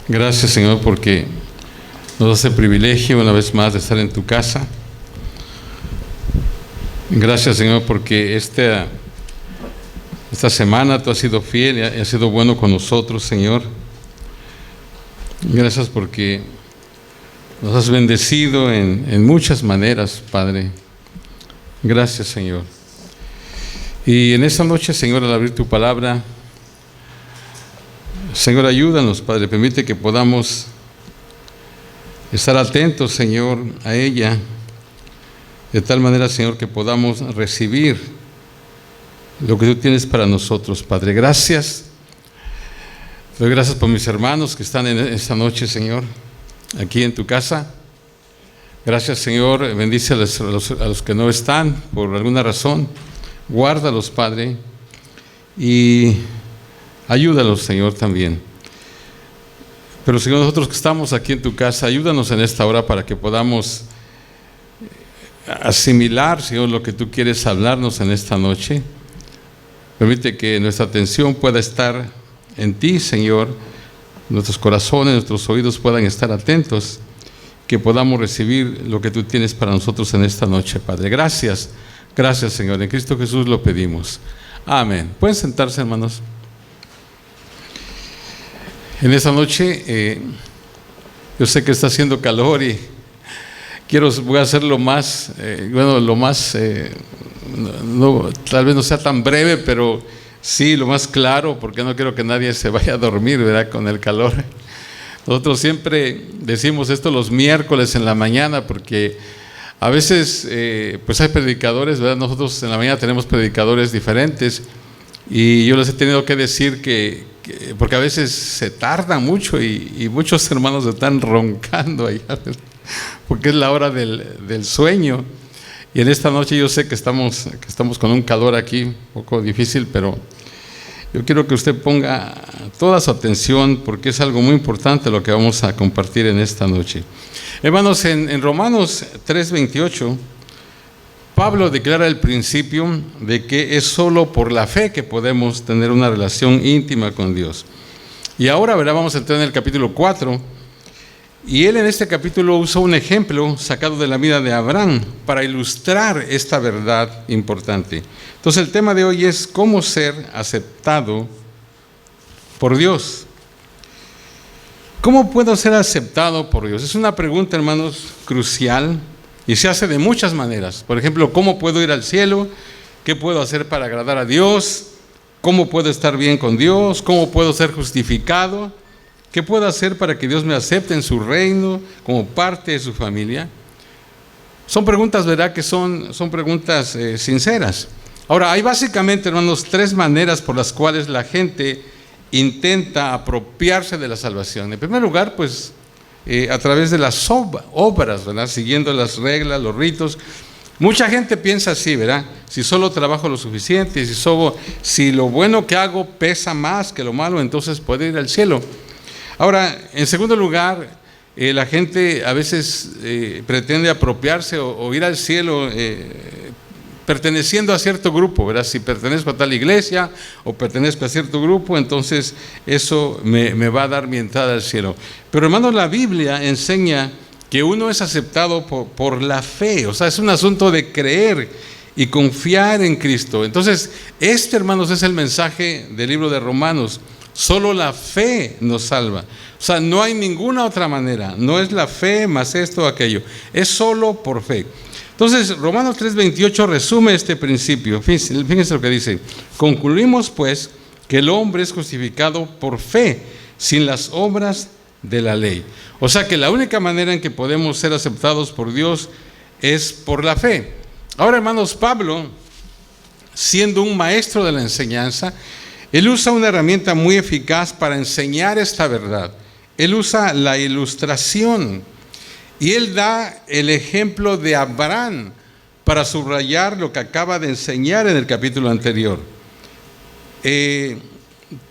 Gracias, Señor, porque nos das el privilegio una vez más de estar en tu casa. Gracias, Señor, porque esta semana tú has sido fiel y has sido bueno con nosotros, Señor. Gracias porque nos has bendecido en muchas maneras, Padre. Gracias, Señor. Y en esta noche, Señor, al abrir tu palabra, Señor, ayúdanos, Padre, permite que podamos estar atentos, Señor, a ella, de tal manera, Señor, que podamos recibir lo que tú tienes para nosotros, Padre. Gracias. Doy gracias por mis hermanos que están en esta noche, Señor, aquí en tu casa. Gracias, Señor. Bendice a los que no están por alguna razón. Guárdalos, Padre, y ayúdalos, Señor, también. Pero, Señor, nosotros que estamos aquí en tu casa, ayúdanos en esta hora para que podamos asimilar, Señor, lo que tú quieres hablarnos en esta noche. Permite que nuestra atención pueda estar en ti, Señor. Nuestros corazones, nuestros oídos puedan estar atentos, que podamos recibir lo que tú tienes para nosotros en esta noche, Padre. Gracias, gracias, Señor. En Cristo Jesús lo pedimos. Amén. Pueden sentarse, hermanos. En esta noche, yo sé que está haciendo calor y voy a hacer lo más, tal vez no sea tan breve, pero sí lo más claro, porque no quiero que nadie se vaya a dormir, ¿verdad?, con el calor. Nosotros siempre decimos esto los miércoles en la mañana, porque a veces pues hay predicadores, ¿verdad? Nosotros en la mañana tenemos predicadores diferentes y yo les he tenido que decir porque a veces se tarda mucho y muchos hermanos están roncando allá, porque es la hora del sueño. Y en esta noche yo sé que estamos con un calor aquí un poco difícil, pero yo quiero que usted ponga toda su atención porque es algo muy importante lo que vamos a compartir en esta noche. Hermanos, en Romanos 3:28, Pablo declara el principio de que es solo por la fe que podemos tener una relación íntima con Dios. Y ahora, ¿verdad?, vamos a entrar en el capítulo 4. Y él en este capítulo usa un ejemplo sacado de la vida de Abraham para ilustrar esta verdad importante. Entonces el tema de hoy es cómo ser aceptado por Dios. ¿Cómo puedo ser aceptado por Dios? Es una pregunta, hermanos, crucial y se hace de muchas maneras. Por ejemplo, ¿cómo puedo ir al cielo? ¿Qué puedo hacer para agradar a Dios? ¿Cómo puedo estar bien con Dios? ¿Cómo puedo ser justificado? ¿Qué puedo hacer para que Dios me acepte en su reino como parte de su familia? Son preguntas, ¿verdad?, que son preguntas sinceras. Ahora, hay básicamente, hermanos, tres maneras por las cuales la gente intenta apropiarse de la salvación. En primer lugar, pues, a través de las obras, ¿verdad?, siguiendo las reglas, los ritos. Mucha gente piensa así, ¿verdad? Si solo trabajo lo suficiente, si lo bueno que hago pesa más que lo malo, entonces puedo ir al cielo. Ahora, en segundo lugar, la gente a veces pretende apropiarse o ir al cielo perteneciendo a cierto grupo, ¿verdad? Si pertenezco a tal iglesia o pertenezco a cierto grupo, entonces eso me va a dar mi entrada al cielo. Pero, hermanos, la Biblia enseña que uno es aceptado por la fe, o sea, es un asunto de creer y confiar en Cristo. Entonces, hermanos, es el mensaje del libro de Romanos. Solo la fe nos salva. O sea, no hay ninguna otra manera. No es la fe más esto o aquello. Es solo por fe. Entonces, Romanos 3:28 resume este principio. Fíjense lo que dice. Concluimos, pues, que el hombre es justificado por fe, sin las obras de la ley. O sea, que la única manera en que podemos ser aceptados por Dios es por la fe. Ahora, hermanos, Pablo, siendo un maestro de la enseñanza, él usa una herramienta muy eficaz para enseñar esta verdad. Él usa la ilustración y él da el ejemplo de Abraham para subrayar lo que acaba de enseñar en el capítulo anterior.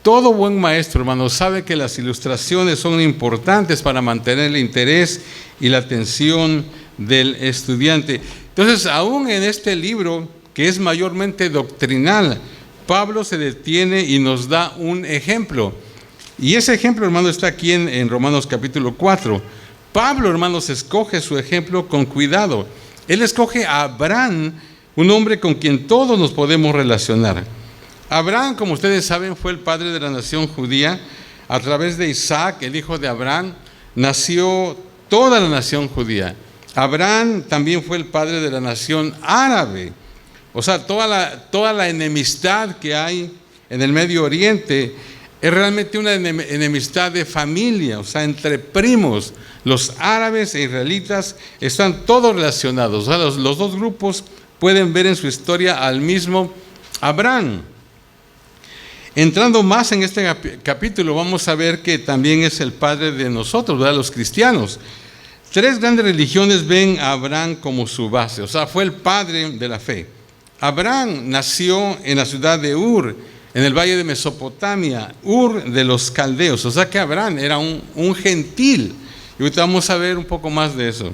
Todo buen maestro, hermano, sabe que las ilustraciones son importantes para mantener el interés y la atención del estudiante. Entonces, aún en este libro, que es mayormente doctrinal, Pablo se detiene y nos da un ejemplo. Y ese ejemplo, hermano, está aquí en Romanos capítulo 4. Pablo, hermanos, escoge su ejemplo con cuidado. Él escoge a Abraham, un hombre con quien todos nos podemos relacionar. Abraham, como ustedes saben, fue el padre de la nación judía. A través de Isaac, el hijo de Abraham, nació toda la nación judía. Abraham también fue el padre de la nación árabe. O sea, toda la enemistad que hay en el Medio Oriente es realmente una enemistad de familia, o sea, entre primos. Los árabes e israelitas están todos relacionados. O sea, los dos grupos pueden ver en su historia al mismo Abraham. Entrando más en este capítulo, vamos a ver que también es el padre de nosotros, ¿verdad? Los cristianos. 3 grandes religiones ven a Abraham como su base, o sea, fue el padre de la fe. Abraham nació en la ciudad de Ur, en el valle de Mesopotamia, Ur de los caldeos, o sea que Abraham era un gentil. Y ahorita vamos a ver un poco más de eso.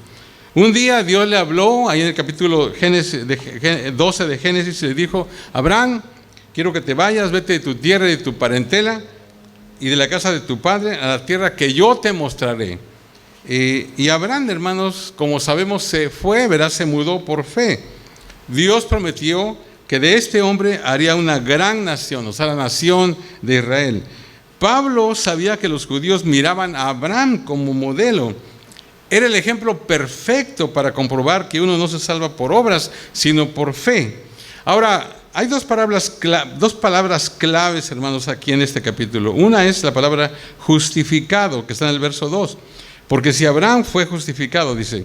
Un día Dios le habló, ahí en el capítulo 12 de Génesis, y le dijo: Abraham, quiero que te vayas, vete de tu tierra y de tu parentela y de la casa de tu padre a la tierra que yo te mostraré. Y Abraham, hermanos, como sabemos, se fue, ¿verdad? Se mudó por fe. Dios prometió que de este hombre haría una gran nación, o sea, la nación de Israel. Pablo sabía que los judíos miraban a Abraham como modelo. Era el ejemplo perfecto para comprobar que uno no se salva por obras, sino por fe. Ahora, hay dos palabras claves, hermanos, aquí en este capítulo. Una es la palabra justificado, que está en el verso 2. Porque si Abraham fue justificado, dice,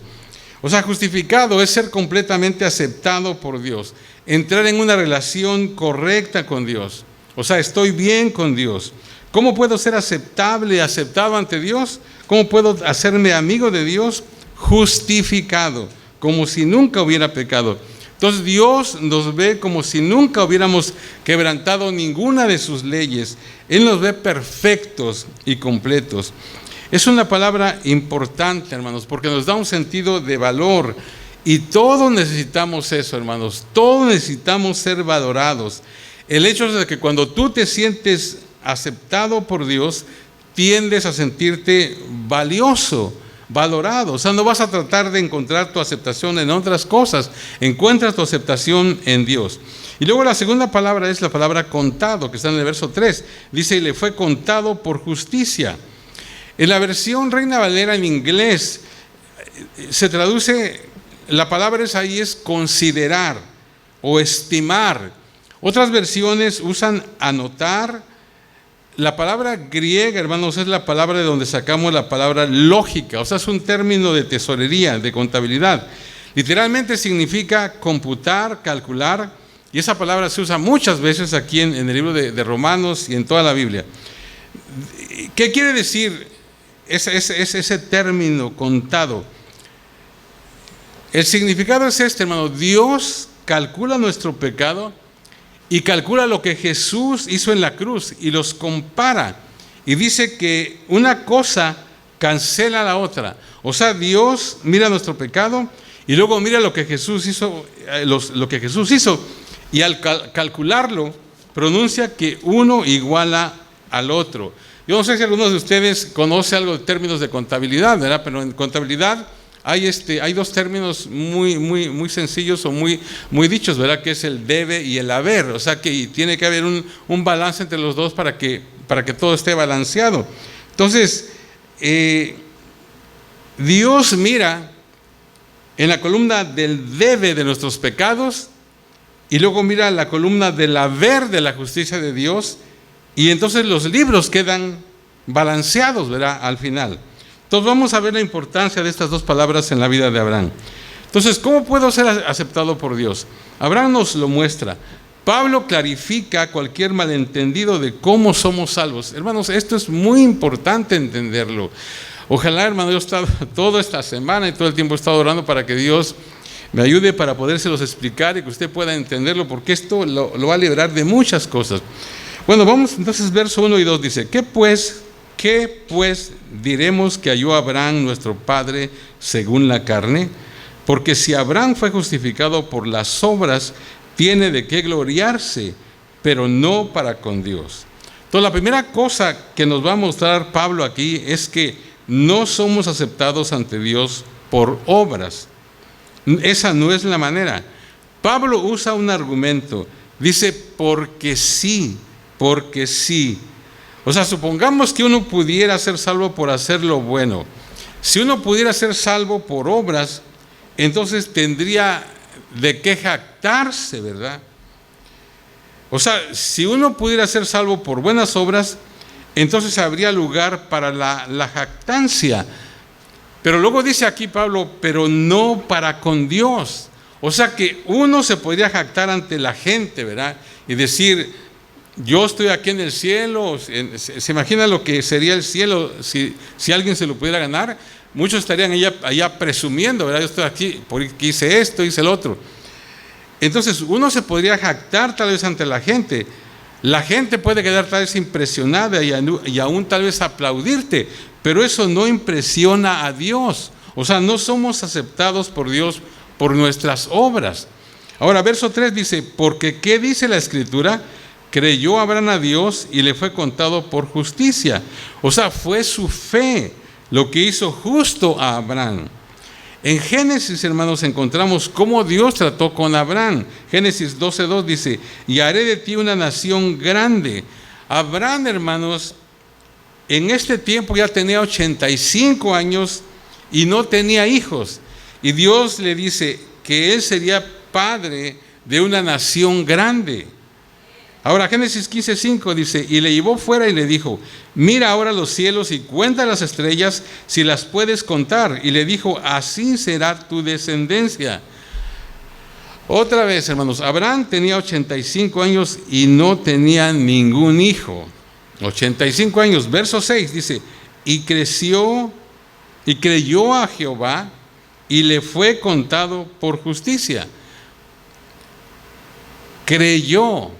o sea, justificado es ser completamente aceptado por Dios, entrar en una relación correcta con Dios. O sea, estoy bien con Dios. ¿Cómo puedo ser aceptado ante Dios? ¿Cómo puedo hacerme amigo de Dios? Justificado, como si nunca hubiera pecado. Entonces Dios nos ve como si nunca hubiéramos quebrantado ninguna de sus leyes. Él nos ve perfectos y completos. Es una palabra importante, hermanos, porque nos da un sentido de valor. Y todos necesitamos eso, hermanos. Todos necesitamos ser valorados. El hecho es de que cuando tú te sientes aceptado por Dios, tiendes a sentirte valioso, valorado. O sea, no vas a tratar de encontrar tu aceptación en otras cosas. Encuentras tu aceptación en Dios. Y luego la segunda palabra es la palabra contado, que está en el verso 3. Dice, y le fue contado por justicia. En la versión Reina Valera en inglés se traduce, la palabra es considerar o estimar. Otras versiones usan anotar. La palabra griega, hermanos, es la palabra de donde sacamos la palabra lógica. O sea, es un término de tesorería, de contabilidad. Literalmente significa computar, calcular. Y esa palabra se usa muchas veces aquí en el libro de Romanos y en toda la Biblia. ¿Qué quiere decir ese término contado? El significado es este, hermano. Dios calcula nuestro pecado y calcula lo que Jesús hizo en la cruz y los compara. Y dice que una cosa cancela la otra. O sea, Dios mira nuestro pecado y luego mira lo que Jesús hizo, y al calcularlo pronuncia que uno iguala al otro. Yo no sé si algunos de ustedes conocen algo de términos de contabilidad, ¿verdad? Pero en contabilidad hay dos términos muy sencillos o muy dichos, ¿verdad? Que es el debe y el haber. O sea que tiene que haber un balance entre los dos para que todo esté balanceado. Entonces, Dios mira en la columna del debe de nuestros pecados y luego mira la columna del haber de la justicia de Dios, y entonces los libros quedan balanceados, ¿verdad? Al final. Entonces vamos a ver la importancia de estas dos palabras en la vida de Abraham. Entonces, ¿cómo puedo ser aceptado por Dios? Abraham nos lo muestra. Pablo clarifica cualquier malentendido de cómo somos salvos. Hermanos, esto es muy importante entenderlo. Ojalá, hermano, yo he estado toda esta semana y todo el tiempo he estado orando para que Dios me ayude para podérselos explicar y que usted pueda entenderlo, porque esto lo va a liberar de muchas cosas. Bueno, vamos entonces, verso 1 y 2 dice, ¿Qué pues diremos que halló Abraham nuestro padre según la carne? Porque si Abraham fue justificado por las obras, tiene de qué gloriarse, pero no para con Dios. Entonces, la primera cosa que nos va a mostrar Pablo aquí es que no somos aceptados ante Dios por obras. Esa no es la manera. Pablo usa un argumento. Dice, porque sí, porque sí. O sea, supongamos que uno pudiera ser salvo por hacer lo bueno. Si uno pudiera ser salvo por obras, entonces tendría de qué jactarse, ¿verdad? O sea, si uno pudiera ser salvo por buenas obras, entonces habría lugar para la jactancia. Pero luego dice aquí Pablo, pero no para con Dios. O sea que uno se podría jactar ante la gente, ¿verdad? Y decir, yo estoy aquí en el cielo. ¿Se imagina lo que sería el cielo si alguien se lo pudiera ganar? Muchos estarían allá presumiendo, ¿verdad? Yo estoy aquí porque hice esto, hice el otro. Entonces uno se podría jactar tal vez ante la gente. La gente puede quedar tal vez impresionada y aún tal vez aplaudirte, pero eso no impresiona a Dios. O sea, no somos aceptados por Dios por nuestras obras. Ahora, verso 3 dice, porque ¿qué dice la Escritura? Creyó Abraham a Dios y le fue contado por justicia. O sea, fue su fe lo que hizo justo a Abraham. En Génesis, hermanos, encontramos cómo Dios trató con Abraham. Génesis 12:2 dice, y haré de ti una nación grande. Abraham, hermanos, en este tiempo ya tenía 85 años y no tenía hijos. Y Dios le dice que él sería padre de una nación grande. Ahora, Génesis 15:5 dice, y le llevó fuera y le dijo, mira ahora los cielos y cuenta las estrellas si las puedes contar. Y le dijo, así será tu descendencia. Otra vez, hermanos, Abraham tenía 85 años y no tenía ningún hijo. 85 años, verso 6 dice, y creyó a Jehová y le fue contado por justicia. Creyó.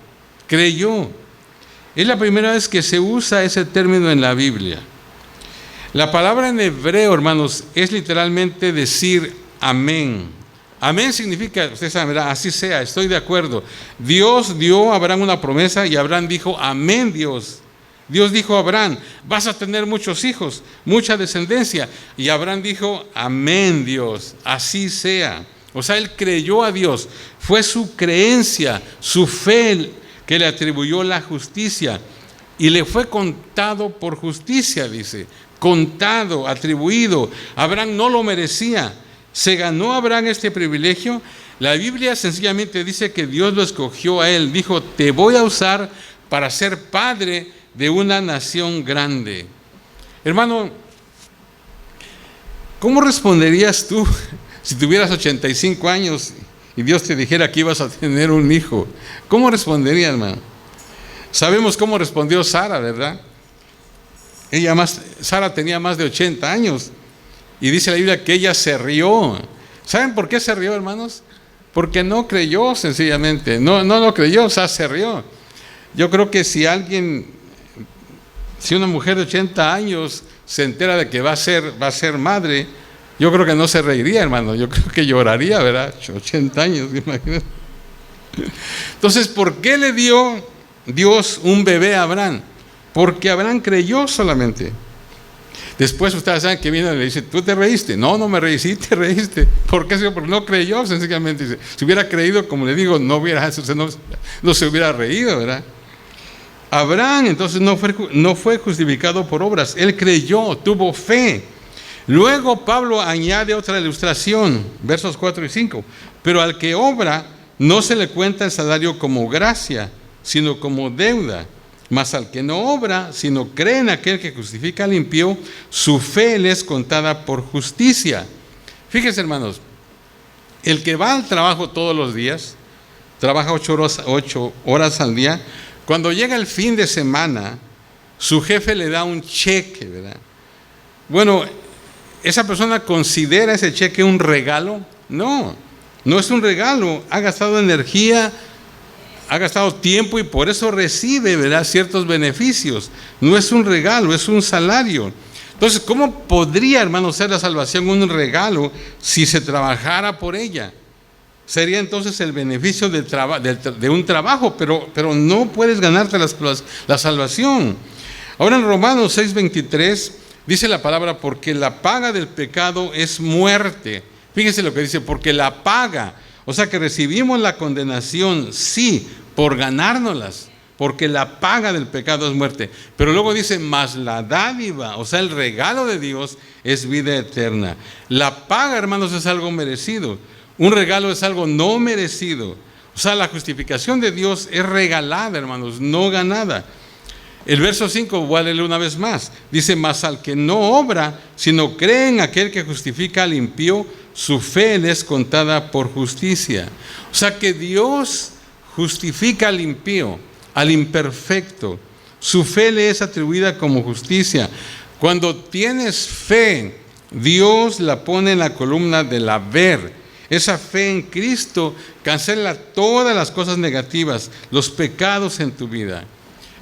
Es la primera vez que se usa ese término en la Biblia. La palabra en hebreo, hermanos, es literalmente decir amén. Amén significa, ustedes saben, ¿verdad? Así sea, estoy de acuerdo. Dios dio a Abraham una promesa y Abraham dijo, amén Dios. Dios dijo a Abraham, vas a tener muchos hijos, mucha descendencia. Y Abraham dijo, amén Dios, así sea. O sea, él creyó a Dios. Fue su creencia, su fe que le atribuyó la justicia. Y le fue contado por justicia, dice. Contado, atribuido. Abraham no lo merecía. ¿Se ganó Abraham este privilegio? La Biblia sencillamente dice que Dios lo escogió a él. Dijo, te voy a usar para ser padre de una nación grande. Hermano, ¿cómo responderías tú si tuvieras 85 años y Dios te dijera que ibas a tener un hijo? ¿Cómo responderías, hermano? Sabemos cómo respondió Sara, ¿verdad? Sara tenía más de 80 años y dice la Biblia que ella se rió. ¿Saben por qué se rió, hermanos? Porque no creyó, sencillamente. No lo creyó, o sea, se rió. Yo creo que si una mujer de 80 años se entera de que va a ser madre, yo creo que no se reiría, hermano. Yo creo que lloraría, ¿verdad? 80 años, imagínate. Entonces, ¿por qué le dio Dios un bebé a Abraham? Porque Abraham creyó solamente. Después ustedes saben que viene y le dice, ¿tú te reíste? No me reí, sí te reíste. ¿Por qué? Porque no creyó, sencillamente. Dice, si hubiera creído, como le digo, no se hubiera reído, ¿verdad? Abraham entonces no fue justificado por obras. Él creyó, tuvo fe. Luego Pablo añade otra ilustración, versos 4 y 5. Pero al que obra no se le cuenta el salario como gracia, sino como deuda. Mas al que no obra, sino cree en aquel que justifica al impío, su fe le es contada por justicia. Fíjense, hermanos, el que va al trabajo todos los días, trabaja 8 horas al día, cuando llega el fin de semana, su jefe le da un cheque, ¿verdad? Bueno, ¿esa persona considera ese cheque un regalo? No es un regalo. Ha gastado energía, ha gastado tiempo y por eso recibe, ¿verdad?, ciertos beneficios. No es un regalo, es un salario. Entonces, ¿cómo podría, hermano, ser la salvación un regalo si se trabajara por ella? Sería entonces el beneficio de un trabajo, pero no puedes ganarte la salvación. Ahora en Romanos 6:23 dice la palabra, porque la paga del pecado es muerte. Fíjese lo que dice, porque la paga, o sea que recibimos la condenación, sí, por ganárnoslas, porque la paga del pecado es muerte. Pero luego dice, mas la dádiva, o sea el regalo de Dios es vida eterna. La paga, hermanos, es algo merecido. Un regalo es algo no merecido. O sea, la justificación de Dios es regalada, hermanos, no ganada. El verso 5, voy a leerlo una vez más. Dice, mas al que no obra, sino cree en aquel que justifica al impío, su fe le es contada por justicia. O sea que Dios justifica al impío, al imperfecto. Su fe le es atribuida como justicia. Cuando tienes fe, Dios la pone en la columna del haber. Esa fe en Cristo cancela todas las cosas negativas, los pecados en tu vida.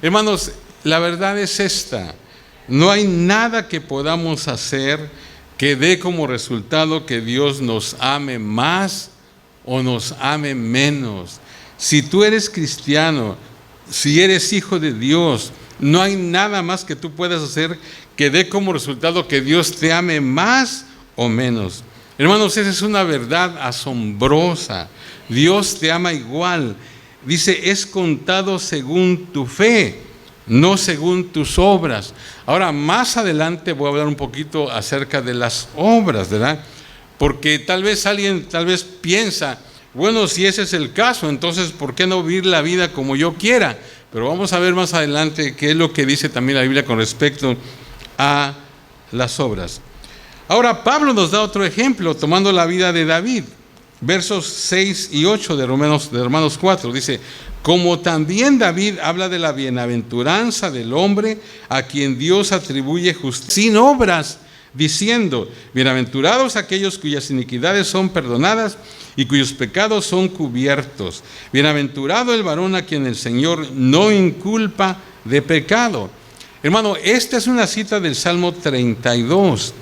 Hermanos, la verdad es esta: no hay nada que podamos hacer que dé como resultado que Dios nos ame más o nos ame menos. Si tú eres cristiano, si eres hijo de Dios, no hay nada más que tú puedas hacer que dé como resultado que Dios te ame más o menos. Hermanos, esa es una verdad asombrosa. Dios te ama igual. Dice, es contado según tu fe, no según tus obras. Ahora, más adelante voy a hablar un poquito acerca de las obras, ¿verdad? Porque tal vez alguien piensa, bueno, si ese es el caso, entonces ¿por qué no vivir la vida como yo quiera? Pero vamos a ver más adelante qué es lo que dice también la Biblia con respecto a las obras. Ahora Pablo nos da otro ejemplo tomando la vida de David. Versos 6 y 8 de Romanos 4 dice, como también David habla de la bienaventuranza del hombre a quien Dios atribuye justicia sin obras, diciendo, bienaventurados aquellos cuyas iniquidades son perdonadas y cuyos pecados son cubiertos. Bienaventurado el varón a quien el Señor no inculpa de pecado. Hermano, esta es una cita del Salmo 32.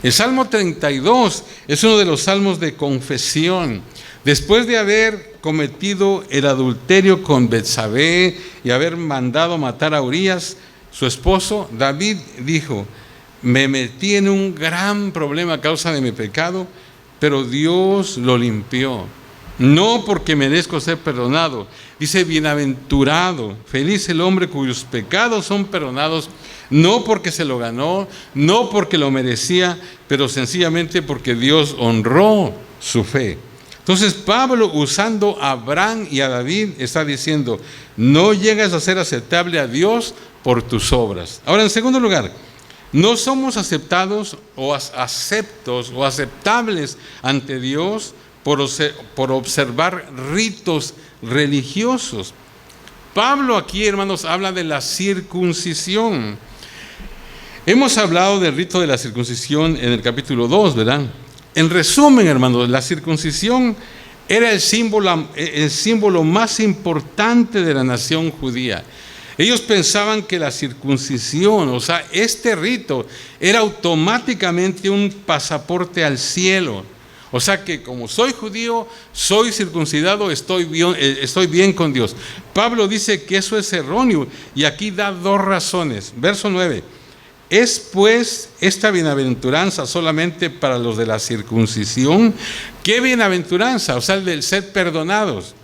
El Salmo 32 es uno de los salmos de confesión. Después de haber cometido el adulterio con Betsabé y haber mandado matar a Urías, su esposo, David dijo, me metí en un gran problema a causa de mi pecado, pero Dios lo limpió. No porque merezco ser perdonado. Dice, bienaventurado, feliz el hombre cuyos pecados son perdonados, no porque se lo ganó, no porque lo merecía, pero sencillamente porque Dios honró su fe. Entonces Pablo, usando a Abraham y a David, está diciendo, no llegas a ser aceptable a Dios por tus obras. Ahora, en segundo lugar, no somos aceptados o aceptos o aceptables ante Dios por observar ritos religiosos. Pablo aquí, hermanos, habla de la circuncisión. Hemos hablado del rito de la circuncisión en el capítulo 2, ¿verdad? En resumen, hermanos, la circuncisión era el símbolo más importante de la nación judía. Ellos pensaban que la circuncisión, o sea, este rito, era automáticamente un pasaporte al cielo. O sea que como soy judío, soy circuncidado, estoy bien con Dios. Pablo dice que eso es erróneo y aquí da dos razones. Verso 9. ¿Es pues esta bienaventuranza solamente para los de la circuncisión? ¿Qué bienaventuranza? O sea, el del ser perdonados.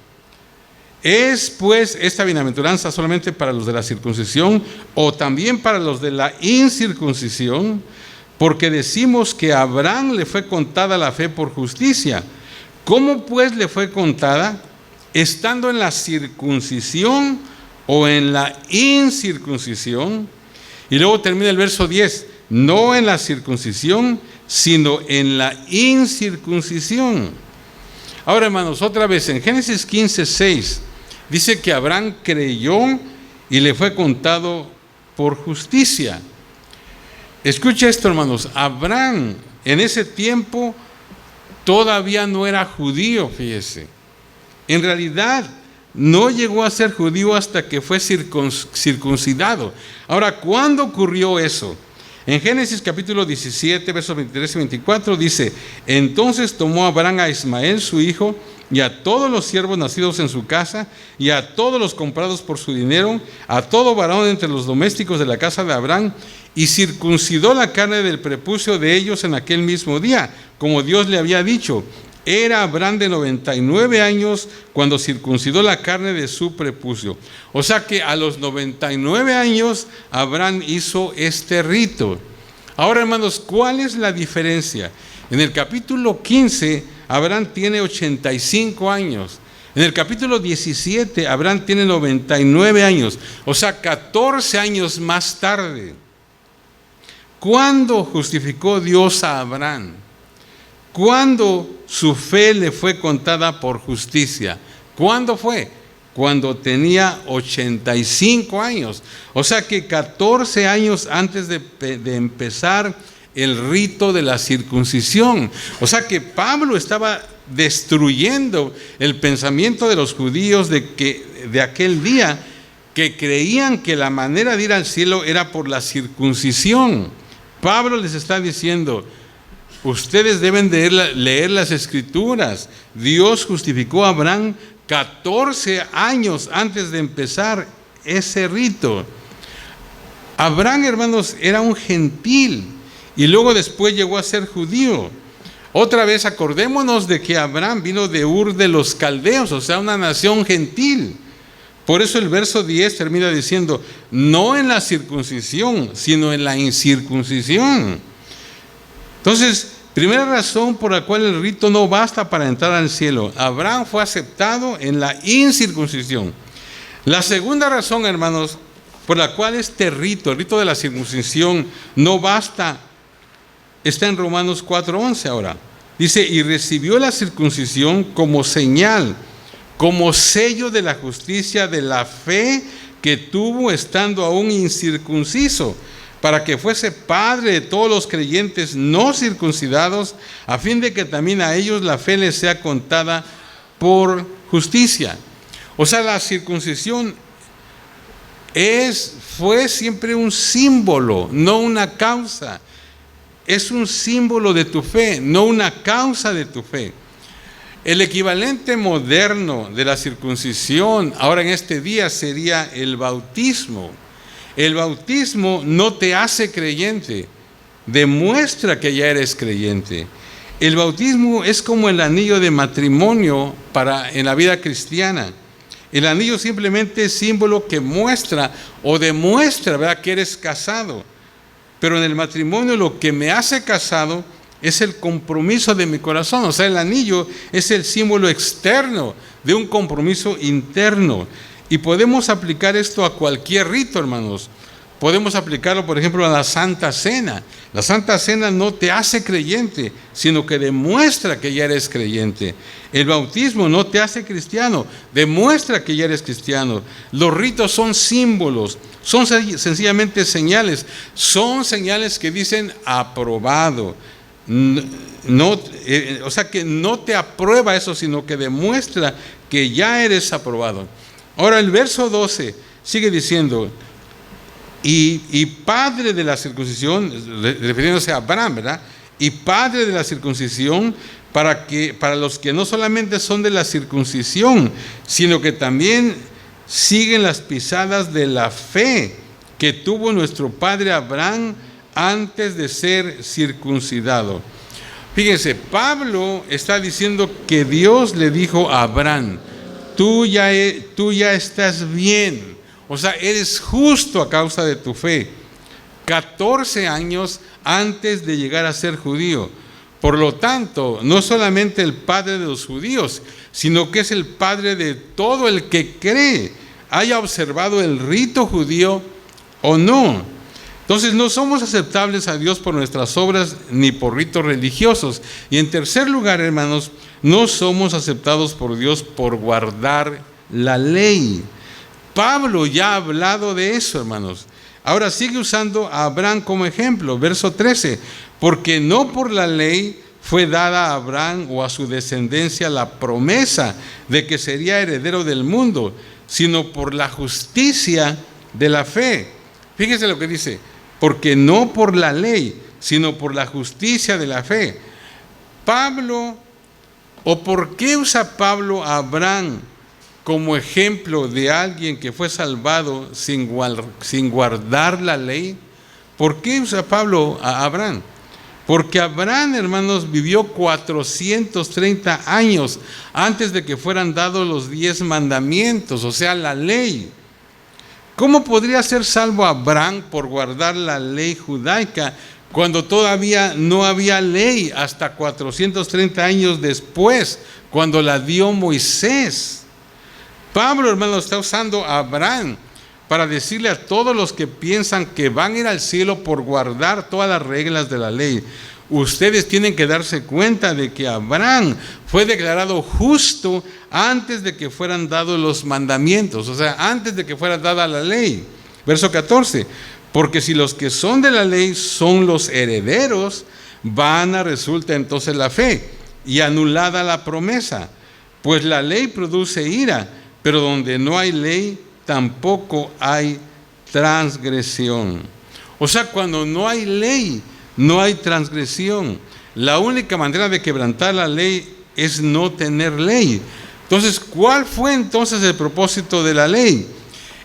¿Es pues esta bienaventuranza solamente para los de la circuncisión o también para los de la incircuncisión? Porque decimos que a Abraham le fue contada la fe por justicia. ¿Cómo pues le fue contada? ¿Estando en la circuncisión o en la incircuncisión? Y luego termina el verso 10, no en la circuncisión, sino en la incircuncisión. Ahora, hermanos, otra vez en Génesis 15:6, dice que Abraham creyó y le fue contado por justicia. Escucha esto, hermanos, Abraham en ese tiempo todavía no era judío, fíjese. En realidad no llegó a ser judío hasta que fue circuncidado. Ahora, ¿cuándo ocurrió eso? En Génesis capítulo 17, versos 23 y 24 dice, entonces tomó Abraham a Ismael su hijo y a todos los siervos nacidos en su casa, y a todos los comprados por su dinero, a todo varón entre los domésticos de la casa de Abraham, y circuncidó la carne del prepucio de ellos en aquel mismo día, como Dios le había dicho. Era Abraham de 99 años cuando circuncidó la carne de su prepucio. O sea que a los 99 años Abraham hizo este rito. Ahora, hermanos, ¿cuál es la diferencia? En el capítulo 15, Abraham tiene 85 años. En el capítulo 17, Abraham tiene 99 años. O sea, 14 años más tarde. ¿Cuándo justificó Dios a Abraham? ¿Cuándo su fe le fue contada por justicia? ¿Cuándo fue? Cuando tenía 85 años. O sea que 14 años antes de empezar el rito de la circuncisión. O sea que Pablo estaba destruyendo el pensamiento de los judíos de aquel día, que creían que la manera de ir al cielo era por la circuncisión. Pablo les está diciendo: ustedes deben de leer las Escrituras. Dios justificó a Abraham 14 años antes de empezar ese rito. Abraham, hermanos, era un gentil y luego después llegó a ser judío. Otra vez acordémonos de que Abraham vino de Ur de los Caldeos, o sea, una nación gentil. Por eso el verso 10 termina diciendo: no en la circuncisión, sino en la incircuncisión. Entonces, primera razón por la cual el rito no basta para entrar al cielo: Abraham fue aceptado en la incircuncisión. La segunda razón, hermanos, por la cual este rito, el rito de la circuncisión, no basta, está en Romanos 4:11 ahora. Dice: y recibió la circuncisión como señal, como sello de la justicia de la fe que tuvo estando aún incircunciso, para que fuese padre de todos los creyentes no circuncidados, a fin de que también a ellos la fe les sea contada por justicia. O sea, la circuncisión fue siempre un símbolo, no una causa. Es un símbolo de tu fe, no una causa de tu fe. El equivalente moderno de la circuncisión ahora en este día sería el bautismo. El bautismo no te hace creyente, demuestra que ya eres creyente. El bautismo es como el anillo de matrimonio en la vida cristiana. El anillo simplemente es símbolo que muestra o demuestra, ¿verdad?, que eres casado. Pero en el matrimonio lo que me hace casado es el compromiso de mi corazón. O sea, el anillo es el símbolo externo de un compromiso interno. Y podemos aplicar esto a cualquier rito, hermanos. Podemos aplicarlo, por ejemplo, a la Santa Cena. La Santa Cena no te hace creyente, sino que demuestra que ya eres creyente. El bautismo no te hace cristiano, demuestra que ya eres cristiano. Los ritos son símbolos, son sencillamente señales. Son señales que dicen aprobado. O sea que no te aprueba eso, sino que demuestra que ya eres aprobado. Ahora el verso 12 sigue diciendo: y padre de la circuncisión, refiriéndose a Abraham, ¿verdad? Y padre de la circuncisión para los que no solamente son de la circuncisión, sino que también siguen las pisadas de la fe que tuvo nuestro padre Abraham antes de ser circuncidado. Fíjense, Pablo está diciendo que Dios le dijo a Abraham: tú ya estás bien, o sea, eres justo a causa de tu fe, 14 años antes de llegar a ser judío. Por lo tanto, no solamente el padre de los judíos, sino que es el padre de todo el que cree, haya observado el rito judío o no. Entonces, no somos aceptables a Dios por nuestras obras ni por ritos religiosos. Y en tercer lugar, hermanos, no somos aceptados por Dios por guardar la ley. Pablo ya ha hablado de eso, hermanos. Ahora sigue usando a Abraham como ejemplo. Verso 13: porque no por la ley fue dada a Abraham o a su descendencia la promesa de que sería heredero del mundo, sino por la justicia de la fe. Fíjese lo que dice: porque no por la ley, sino por la justicia de la fe. Pablo ¿O por qué usa Pablo a Abraham como ejemplo de alguien que fue salvado sin guardar la ley? ¿Por qué usa Pablo a Abraham? Porque Abraham, hermanos, vivió 430 años antes de que fueran dados los 10 mandamientos, o sea, la ley. ¿Cómo podría ser salvo Abraham por guardar la ley judaica cuando todavía no había ley hasta 430 años después, cuando la dio Moisés? Pablo, hermano, está usando a Abraham para decirle a todos los que piensan que van a ir al cielo por guardar todas las reglas de la ley: ustedes tienen que darse cuenta de que Abraham fue declarado justo antes de que fueran dados los mandamientos, o sea, antes de que fuera dada la ley. Verso 14, porque si los que son de la ley son los herederos, vana resulta entonces la fe y anulada la promesa, pues la ley produce ira, pero donde no hay ley, tampoco hay transgresión. O sea, cuando no hay ley, no hay transgresión. La única manera de quebrantar la ley es no tener ley. Entonces, ¿cuál fue entonces el propósito de la ley?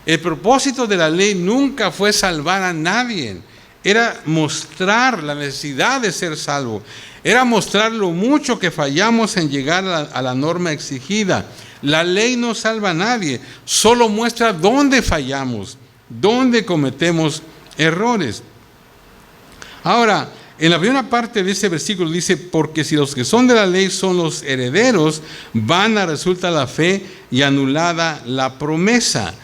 El propósito de la ley nunca fue salvar a nadie. Era mostrar la necesidad de ser salvo. Era mostrar lo mucho que fallamos en llegar a la norma exigida. La ley no salva a nadie, solo muestra dónde fallamos, dónde cometemos errores. Ahora, en la primera parte de este versículo dice: porque si los que son de la ley son los herederos, vana resulta la fe y anulada la promesa.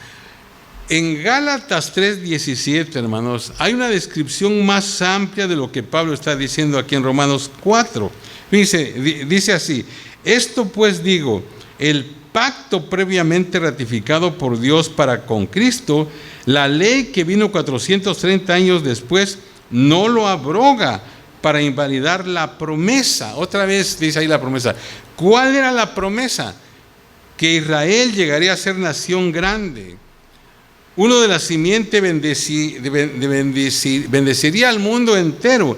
En Gálatas 3:17, hermanos, hay una descripción más amplia de lo que Pablo está diciendo aquí en Romanos 4. Dice así: esto pues digo, el pacto previamente ratificado por Dios para con Cristo, la ley que vino 430 años después, no lo abroga para invalidar la promesa. Otra vez dice ahí la promesa. ¿Cuál era la promesa? Que Israel llegaría a ser nación grande. Uno de la simiente bendeciría al mundo entero.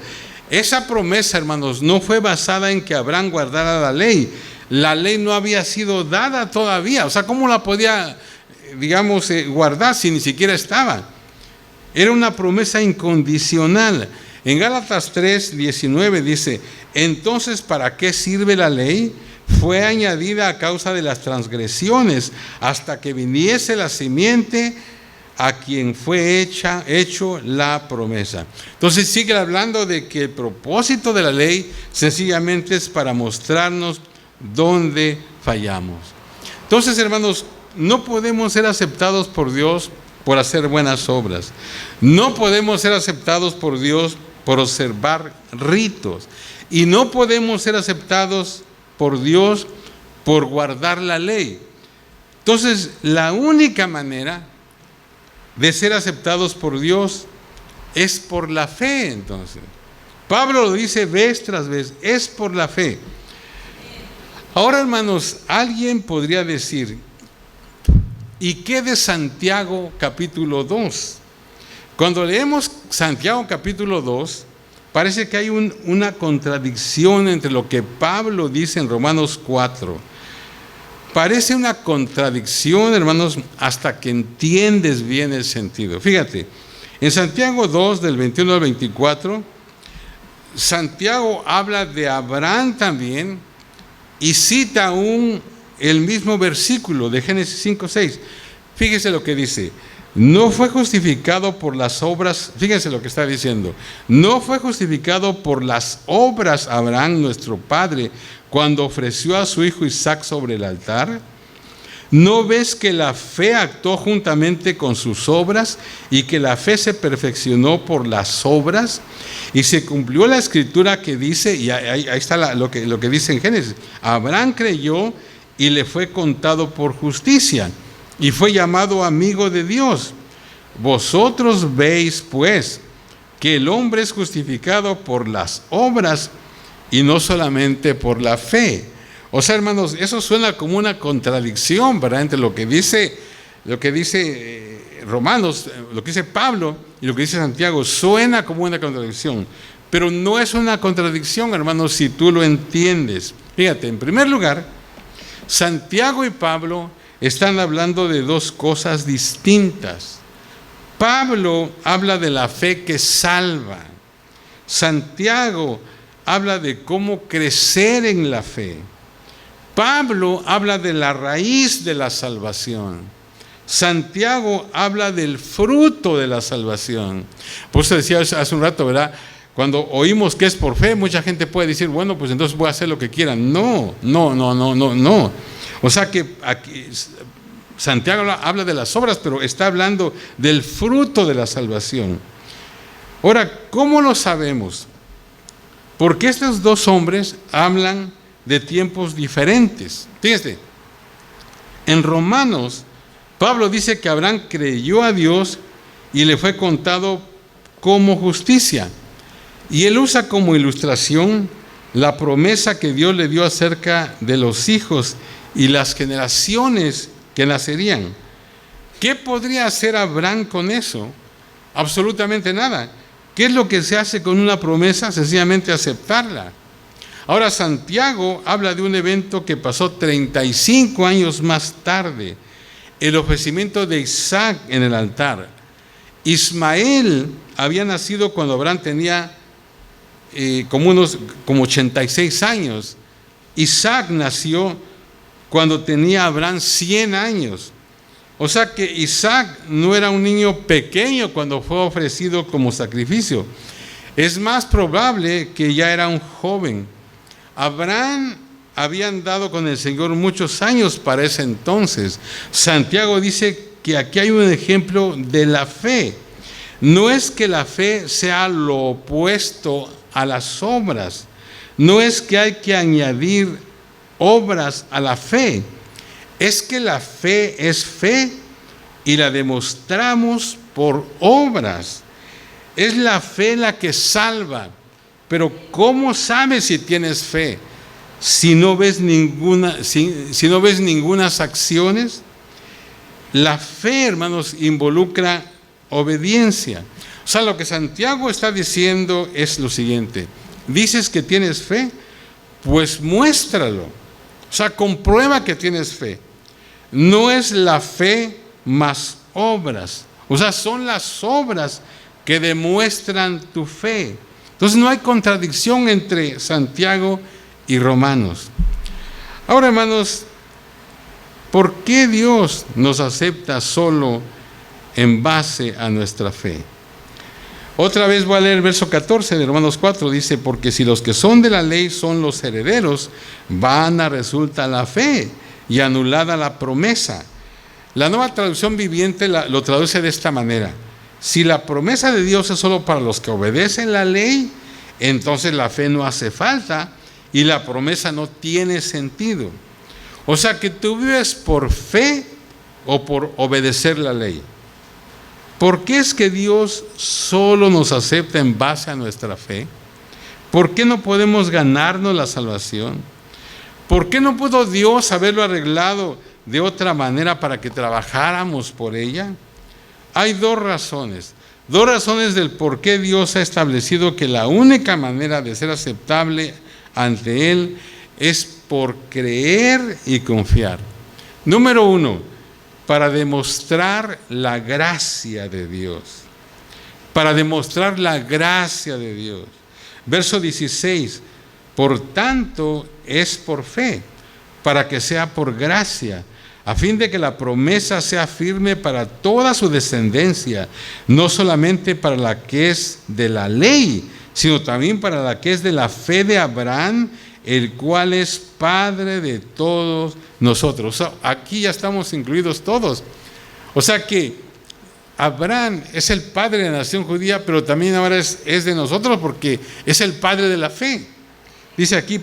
Esa promesa, hermanos, no fue basada en que Abraham guardara la ley. La ley no había sido dada todavía. O sea, ¿cómo la podía, guardar si ni siquiera estaba? Era una promesa incondicional. En Gálatas 3:19 dice: entonces, ¿para qué sirve la ley? Fue añadida a causa de las transgresiones, hasta que viniese la simiente a quien fue hecho la promesa. Entonces sigue hablando de que el propósito de la ley sencillamente es para mostrarnos dónde fallamos. Entonces, hermanos, no podemos ser aceptados por Dios por hacer buenas obras. No podemos ser aceptados por Dios por observar ritos. Y no podemos ser aceptados por Dios por guardar la ley. Entonces, la única manera de ser aceptados por Dios es por la fe. Entonces, Pablo lo dice vez tras vez, es por la fe. Ahora, hermanos, alguien podría decir: ¿y qué de Santiago capítulo 2? Cuando leemos Santiago capítulo 2, parece que hay una contradicción entre lo que Pablo dice en Romanos 4. Parece una contradicción, hermanos, hasta que entiendes bien el sentido. Fíjate, en Santiago 2, del 21 al 24, Santiago habla de Abraham también y cita aún el mismo versículo de Génesis 5:6. Fíjese lo que dice: no fue justificado por las obras, fíjense lo que está diciendo, no fue justificado por las obras Abraham nuestro padre cuando ofreció a su hijo Isaac sobre el altar. ¿No ves que la fe actuó juntamente con sus obras y que la fe se perfeccionó por las obras? Y se cumplió la escritura que dice, y ahí está lo que dice en Génesis: Abraham creyó y le fue contado por justicia y fue llamado amigo de Dios. Vosotros veis pues que el hombre es justificado por las obras y no solamente por la fe. O sea, hermanos, eso suena como una contradicción, ¿verdad?, entre lo que dice Romanos, lo que dice Pablo y lo que dice Santiago. Suena como una contradicción, pero no es una contradicción, hermanos, si tú lo entiendes. Fíjate, en primer lugar, Santiago y Pablo están hablando de dos cosas distintas. Pablo habla de la fe que salva. Santiago habla de cómo crecer en la fe. Pablo habla de la raíz de la salvación. Santiago habla del fruto de la salvación. Por eso decía hace un rato, ¿verdad? Cuando oímos que es por fe, mucha gente puede decir, bueno, pues entonces voy a hacer lo que quiera. No. O sea que aquí Santiago habla de las obras, pero está hablando del fruto de la salvación. Ahora, ¿cómo lo sabemos? Porque estos dos hombres hablan de tiempos diferentes. Fíjense, en Romanos, Pablo dice que Abraham creyó a Dios y le fue contado como justicia. Y él usa como ilustración la promesa que Dios le dio acerca de los hijos y las generaciones que nacerían. ¿Qué podría hacer Abraham con eso? Absolutamente nada. ¿Qué es lo que se hace con una promesa? Sencillamente aceptarla. Ahora, Santiago habla de un evento que pasó 35 años más tarde, el ofrecimiento de Isaac en el altar. Ismael había nacido cuando Abraham tenía como 86 años. Isaac nació cuando tenía Abraham 100 años. O sea que Isaac no era un niño pequeño cuando fue ofrecido como sacrificio. Es más probable que ya era un joven. Abraham había andado con el Señor muchos años para ese entonces. Santiago dice que aquí hay un ejemplo de la fe. No es que la fe sea lo opuesto a las obras. No es que hay que añadir obras a la fe. Es que la fe es fe y la demostramos por obras. Es la fe la que salva. Pero ¿cómo sabes si tienes fe? Si no ves ningunas acciones. La fe, hermanos, involucra obediencia. O sea, lo que Santiago está diciendo es lo siguiente. ¿Dices que tienes fe? Pues muéstralo. O sea, comprueba que tienes fe. No es la fe más obras. O sea, son las obras que demuestran tu fe. Entonces no hay contradicción entre Santiago y Romanos. Ahora, hermanos, ¿por qué Dios nos acepta solo en base a nuestra fe? Otra vez voy a leer el verso 14 de Romanos 4. Dice, porque si los que son de la ley son los herederos, vana resulta la fe y anulada la promesa. La Nueva Traducción Viviente lo traduce de esta manera. Si la promesa de Dios es solo para los que obedecen la ley, entonces la fe no hace falta y la promesa no tiene sentido. O sea que tú vives por fe o por obedecer la ley. ¿Por qué es que Dios solo nos acepta en base a nuestra fe? ¿Por qué no podemos ganarnos la salvación? ¿Por qué no pudo Dios haberlo arreglado de otra manera para que trabajáramos por ella? Hay dos razones del por qué Dios ha establecido que la única manera de ser aceptable ante Él es por creer y confiar. Número 1, para demostrar la gracia de Dios. Para demostrar la gracia de Dios. Verso 16, por tanto es por fe, para que sea por gracia, a fin de que la promesa sea firme para toda su descendencia, no solamente para la que es de la ley, sino también para la que es de la fe de Abraham, el cual es Padre de todos nosotros. O sea, aquí ya estamos incluidos todos. O sea que Abraham es el padre de la nación judía, pero también ahora es de nosotros porque es el padre de la fe. Dice aquí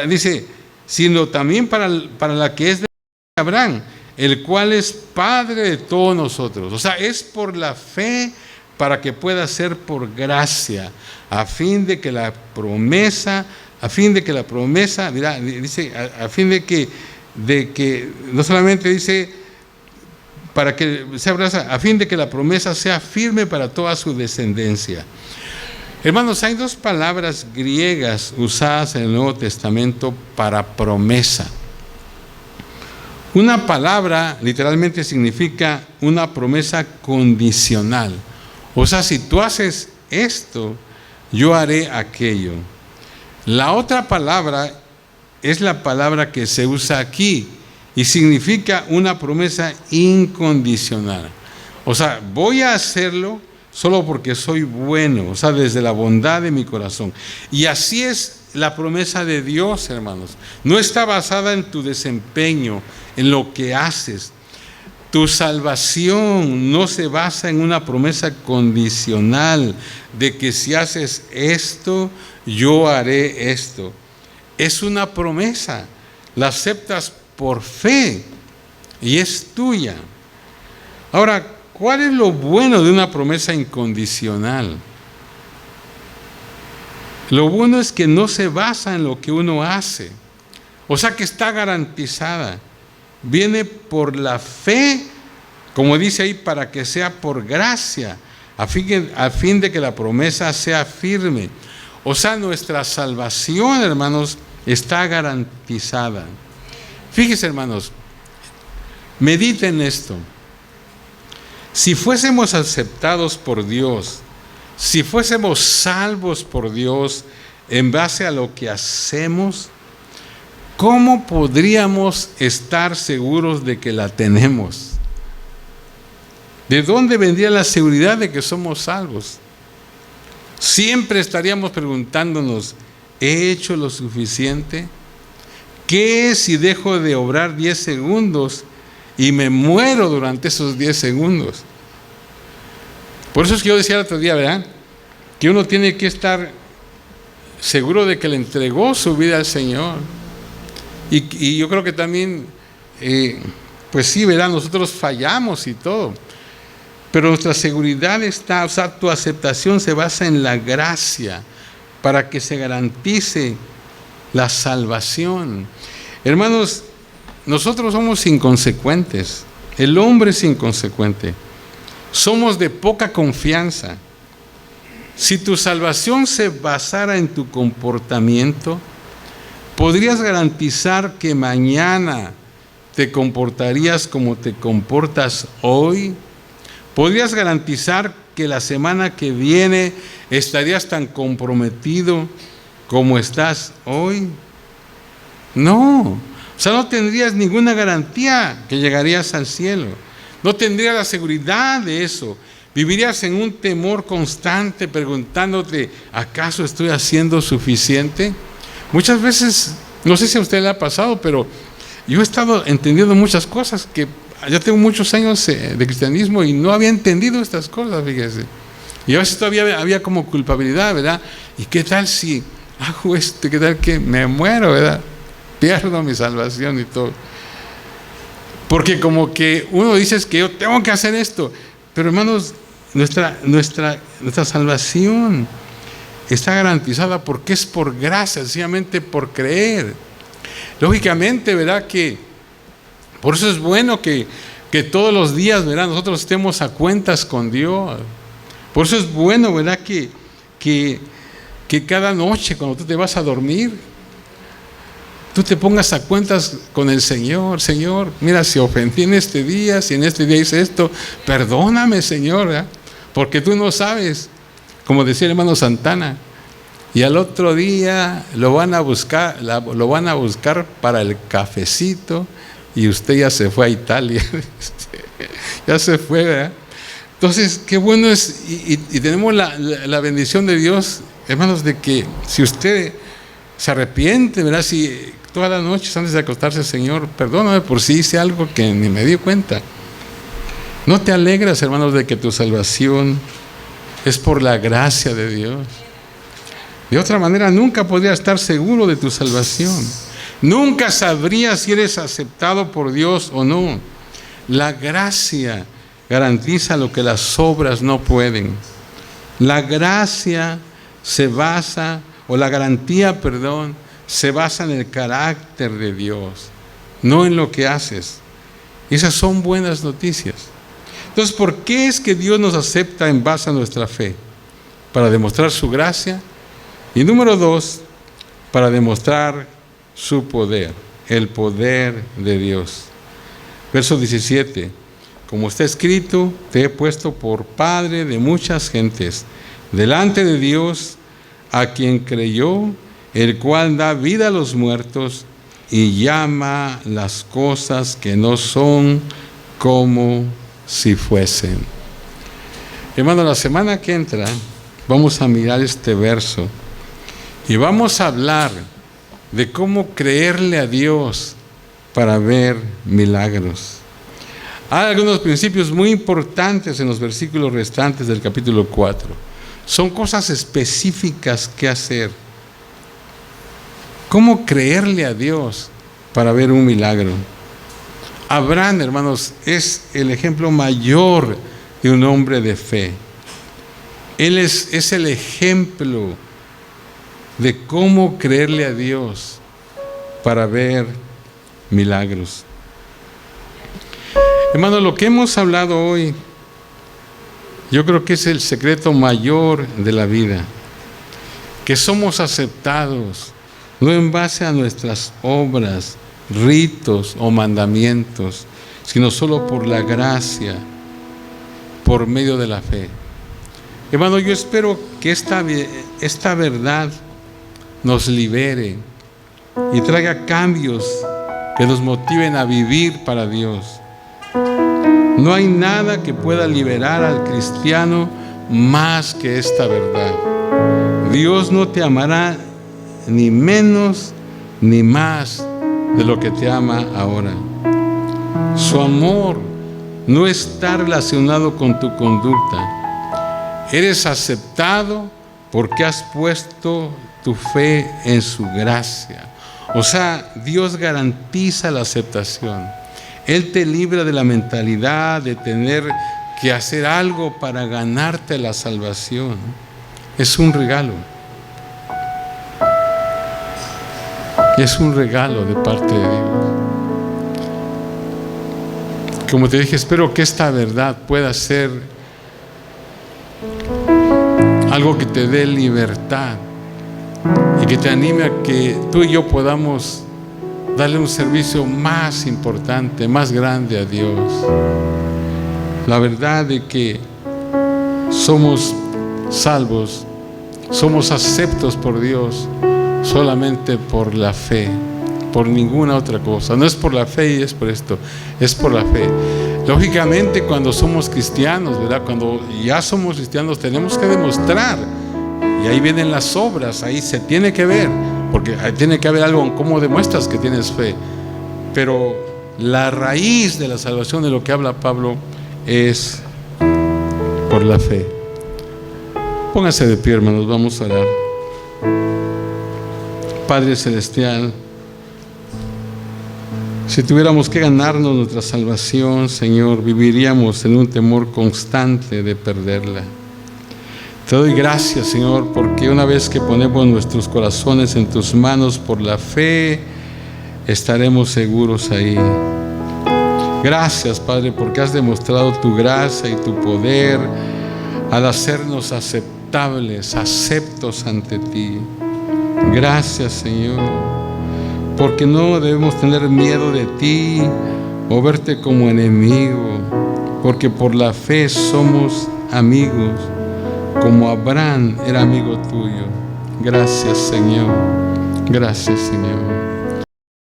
dice, sino también para la que es de Abraham, el cual es Padre de todos nosotros. O sea, es por la fe para que pueda ser por gracia, a fin de que la promesa, mira, dice, a fin de que no solamente dice, para que sea gracia, a fin de que la promesa sea firme para toda su descendencia. Hermanos, hay dos palabras griegas usadas en el Nuevo Testamento para promesa. Una palabra literalmente significa una promesa condicional. O sea, si tú haces esto, yo haré aquello. La otra palabra es la palabra que se usa aquí y significa una promesa incondicional. O sea, voy a hacerlo solo porque soy bueno, o sea, desde la bondad de mi corazón. Y así es la promesa de Dios, hermanos. No está basada en tu desempeño, en lo que haces. Tu salvación no se basa en una promesa condicional de que si haces esto, yo haré esto. Es una promesa, la aceptas por fe y es tuya. Ahora, ¿cuál es lo bueno de una promesa incondicional? Lo bueno es que no se basa en lo que uno hace, o sea que está garantizada. Viene por la fe, como dice ahí, para que sea por gracia, a fin de que la promesa sea firme. O sea, nuestra salvación, hermanos, está garantizada. Fíjense, hermanos, mediten esto. Si fuésemos aceptados por Dios, si fuésemos salvos por Dios en base a lo que hacemos, ¿cómo podríamos estar seguros de que la tenemos? ¿De dónde vendría la seguridad de que somos salvos? Siempre estaríamos preguntándonos, ¿he hecho lo suficiente? ¿Qué si dejo de obrar 10 segundos y me muero durante esos 10 segundos? Por eso es que yo decía el otro día, ¿verdad? Que uno tiene que estar seguro de que le entregó su vida al Señor. Y yo creo que también, pues sí, ¿verdad? Nosotros fallamos y todo. Pero nuestra seguridad está, o sea, tu aceptación se basa en la gracia para que se garantice la salvación. Hermanos, nosotros somos inconsecuentes. El hombre es inconsecuente. Somos de poca confianza. Si tu salvación se basara en tu comportamiento, ¿podrías garantizar que mañana te comportarías como te comportas hoy? ¿Podrías garantizar que la semana que viene estarías tan comprometido como estás hoy? No. O sea, no tendrías ninguna garantía que llegarías al cielo. No tendrías la seguridad de eso. Vivirías en un temor constante preguntándote, ¿acaso estoy haciendo suficiente? Muchas veces, no sé si a usted le ha pasado, pero yo he estado entendiendo muchas cosas que ya tengo muchos años de cristianismo y no había entendido estas cosas, fíjese. Y a veces todavía había como culpabilidad, ¿verdad? ¿Y qué tal si hago esto? ¿Qué tal que me muero, verdad? Pierdo mi salvación y todo. Porque como que uno dice que yo tengo que hacer esto. Pero hermanos, nuestra salvación está garantizada porque es por gracia, sencillamente por creer. Lógicamente, ¿verdad? Que por eso es bueno que todos los días, ¿verdad? Nosotros estemos a cuentas con Dios. Por eso es bueno, ¿verdad? Que cada noche cuando tú te vas a dormir, tú te pongas a cuentas con el Señor. Señor, mira, si ofendí en este día, si en este día hice esto, perdóname, Señor, ¿verdad? Porque tú no sabes, como decía el hermano Santana, y al otro día lo van a buscar para el cafecito y usted ya se fue a Italia. Ya se fue, ¿verdad? Entonces, qué bueno es, y tenemos la bendición de Dios, hermanos, de que si usted se arrepiente, ¿verdad? Si todas las noches antes de acostarse, Señor, perdóname por si hice algo que ni me di cuenta. ¿No te alegras, hermanos, de que tu salvación es por la gracia de Dios? De otra manera, nunca podrías estar seguro de tu salvación. Nunca sabrías si eres aceptado por Dios o no. La gracia garantiza lo que las obras no pueden. La gracia se basa, o la garantía, perdón, se basa en el carácter de Dios, no en lo que haces. Esas son buenas noticias. Entonces, ¿por qué es que Dios nos acepta en base a nuestra fe? para demostrar su gracia. Y número 2, para demostrar su poder, el poder de Dios. Verso 17, como está escrito, te he puesto por padre de muchas gentes, delante de Dios, a quien creyó, el cual da vida a los muertos y llama las cosas que no son como si fuesen. Hermano, la semana que entra vamos a mirar este verso y vamos a hablar de cómo creerle a Dios para ver milagros. Hay algunos principios muy importantes en los versículos restantes del capítulo 4. Son cosas específicas que hacer. ¿Cómo creerle a Dios para ver un milagro? Abraham, hermanos, es el ejemplo mayor de un hombre de fe. Él es el ejemplo de cómo creerle a Dios para ver milagros. Hermanos, lo que hemos hablado hoy, yo creo que es el secreto mayor de la vida, que somos aceptados no en base a nuestras obras, ritos o mandamientos, sino solo por la gracia, por medio de la fe. Hermano, yo espero que esta verdad nos libere y traiga cambios que nos motiven a vivir para Dios. No hay nada que pueda liberar al cristiano más que esta verdad. Dios no te amará ni menos ni más de lo que te ama ahora. Su amor no está relacionado con tu conducta. Eres aceptado porque has puesto tu fe en su gracia. O sea, Dios garantiza la aceptación. Él te libra de la mentalidad de tener que hacer algo para ganarte la salvación. Es un regalo. Es un regalo de parte de Dios. Como te dije, espero que esta verdad pueda ser algo que te dé libertad y que te anime a que tú y yo podamos darle un servicio más importante, más grande a Dios. La verdad de que somos salvos, somos aceptos por Dios solamente por la fe, por ninguna otra cosa. No es por la fe y es por esto, es por la fe. Lógicamente, cuando somos cristianos, ¿verdad? Cuando ya somos cristianos tenemos que demostrar, y ahí vienen las obras, ahí se tiene que ver, porque ahí tiene que haber algo en cómo demuestras que tienes fe. Pero la raíz de la salvación, de lo que habla Pablo, es por la fe. Póngase de pie, hermanos, vamos a orar. Padre Celestial, si tuviéramos que ganarnos nuestra salvación, Señor, viviríamos en un temor constante de perderla. Te doy gracias, Señor, porque una vez que ponemos nuestros corazones en tus manos por la fe, estaremos seguros ahí. Gracias, Padre, porque has demostrado tu gracia y tu poder al hacernos aceptables, aceptos ante ti. Gracias, Señor, porque no debemos tener miedo de ti o verte como enemigo, porque por la fe somos amigos, como Abraham era amigo tuyo. Gracias, Señor. Gracias, Señor.